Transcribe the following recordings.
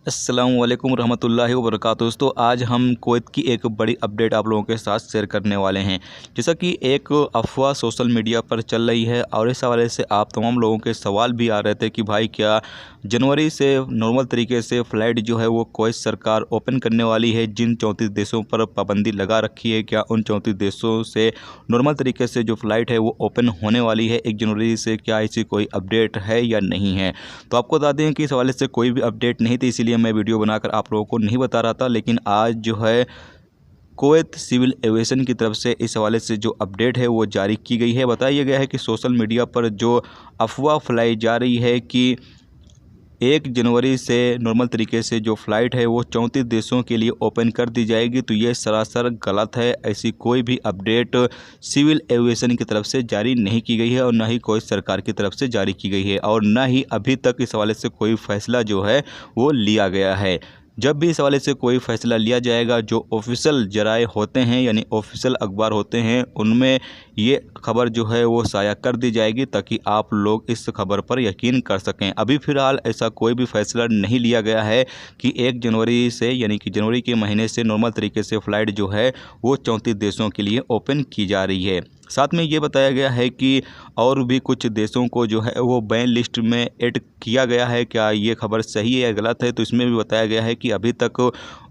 अस्सलामु अलैकुम रहमतुल्लाहि व बरकातुहू। दोस्तों, आज हम कुवैत की एक बड़ी अपडेट आप लोगों के साथ शेयर करने वाले हैं। जैसा कि एक अफवाह सोशल मीडिया पर चल रही है और इस हवाले से आप तमाम लोगों के सवाल भी आ रहे थे कि भाई क्या जनवरी से नॉर्मल तरीके से फ़्लाइट जो है वो कुवैत सरकार ओपन करने वाली है। जिन 34 देशों पर पाबंदी लगा रखी है, क्या उन 34 देशों से नॉर्मल तरीके से जो फ़्लाइट है वो ओपन होने वाली है 1 जनवरी से? क्या ऐसी कोई अपडेट है या नहीं है? तो आपको बता दें कि इस हवाले से कोई भी अपडेट नहीं थी, इसीलिए मैं वीडियो बनाकर आप लोगों को नहीं बता रहा था। लेकिन आज जो है कुवैत सिविल एविएशन की तरफ से इस हवाले से जो अपडेट है वो जारी की गई है। बताया गया है कि सोशल मीडिया पर जो अफवाह फैलाई जा रही है कि 1 जनवरी से नॉर्मल तरीके से जो फ़्लाइट है वो 34 देशों के लिए ओपन कर दी जाएगी, तो ये सरासर गलत है। ऐसी कोई भी अपडेट सिविल एविएशन की तरफ से जारी नहीं की गई है और ना ही कोई सरकार की तरफ से जारी की गई है और ना ही अभी तक इस हवाले से कोई फ़ैसला जो है वो लिया गया है। जब भी इस हवाले से कोई फ़ैसला लिया जाएगा, जो ऑफिशियल ज़राए होते हैं यानी ऑफिशियल अखबार होते हैं, उनमें ये खबर जो है वो साया कर दी जाएगी ताकि आप लोग इस खबर पर यकीन कर सकें। अभी फ़िलहाल ऐसा कोई भी फ़ैसला नहीं लिया गया है कि 1 जनवरी से यानी कि जनवरी के महीने से नॉर्मल तरीके से फ़्लाइट जो है वो 34 देशों के लिए ओपन की जा रही है। साथ में ये बताया गया है कि और भी कुछ देशों को जो है वो बैन लिस्ट में ऐड किया गया है। क्या ये खबर सही है या गलत है? तो इसमें भी बताया गया है कि अभी तक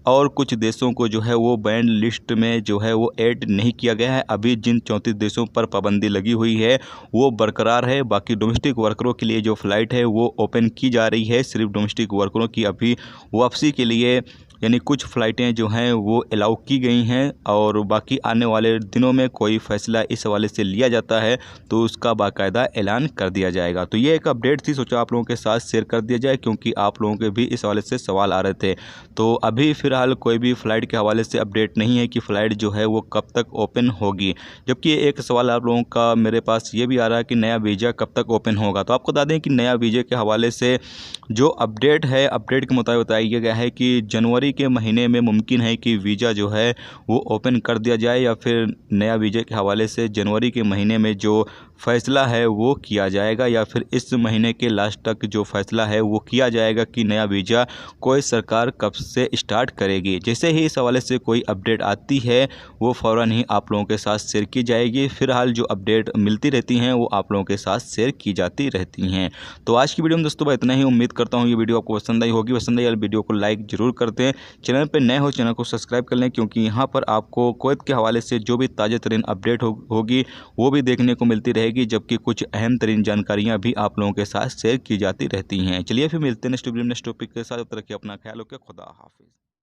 और कुछ देशों को जो है वो बैन लिस्ट में जो है वो ऐड नहीं किया गया है। अभी जिन 34 देशों पर पाबंदी लगी हुई है वो बरकरार है। बाकी डोमेस्टिक वर्करों के लिए जो फ़्लाइट है वो ओपन की जा रही है। सिर्फ डोमेस्टिक वर्करों की अभी वापसी के लिए यानी कुछ फ़्लाइटें जो हैं वो अलाउ की गई हैं और बाकी आने वाले दिनों में कोई फ़ैसला इस हवाले से लिया जाता है तो उसका बाकायदा ऐलान कर दिया जाएगा। तो ये एक अपडेट थी, सोचा आप लोगों के साथ शेयर कर दिया जाए क्योंकि आप लोगों के भी इस हवाले से सवाल आ रहे थे। तो अभी फ़िलहाल कोई भी फ़्लाइट के हवाले से अपडेट नहीं है कि फ़्लाइट जो है वो कब तक ओपन होगी। जबकि एक सवाल आप लोगों का मेरे पास ये भी आ रहा है कि नया वीज़ा कब तक ओपन होगा। तो आपको बता दें कि नया वीज़े के हवाले से जो अपडेट है, अपडेट के मुताबिक बताया गया है कि जनवरी के महीने में मुमकिन है कि वीज़ा जो है वो ओपन कर दिया जाए या फिर नया वीज़े के हवाले से जनवरी के महीने में जो फ़ैसला है वो किया जाएगा या फिर इस महीने के लास्ट तक जो फ़ैसला है वो किया जाएगा कि नया वीज़ा कोई सरकार कब से स्टार्ट करेगी। जैसे ही इस हवाले से कोई अपडेट आती है वो फ़ौरन ही आप लोगों के साथ शेयर की जाएगी। फ़िलहाल जो अपडेट मिलती रहती हैं वो आप लोगों के साथ शेयर की जाती रहती हैं। तो आज की वीडियो में दोस्तों इतना ही। उम्मीद करता हूँ ये वीडियो आपको पसंद आई होगी। पसंद आई वीडियो को लाइक ज़रूर कर दें। चैनल पर नए हो चैनल को सब्सक्राइब कर लें क्योंकि यहाँ पर आपको कुवैत के हवाले से जो भी ताज़ा तरीन अपडेट होगी वो भी देखने को मिलती रहेगी, जबकि कुछ अहम तरीन जानकारियाँ भी आप लोगों के साथ शेयर की जाती रहती हैं। चलिए फिर मिलते हैं नेक्स्ट वीडियो नेक्स्ट टॉपिक के साथ। तब तक रखिए अपना ख्याल रखिए। खुदा हाफिज़।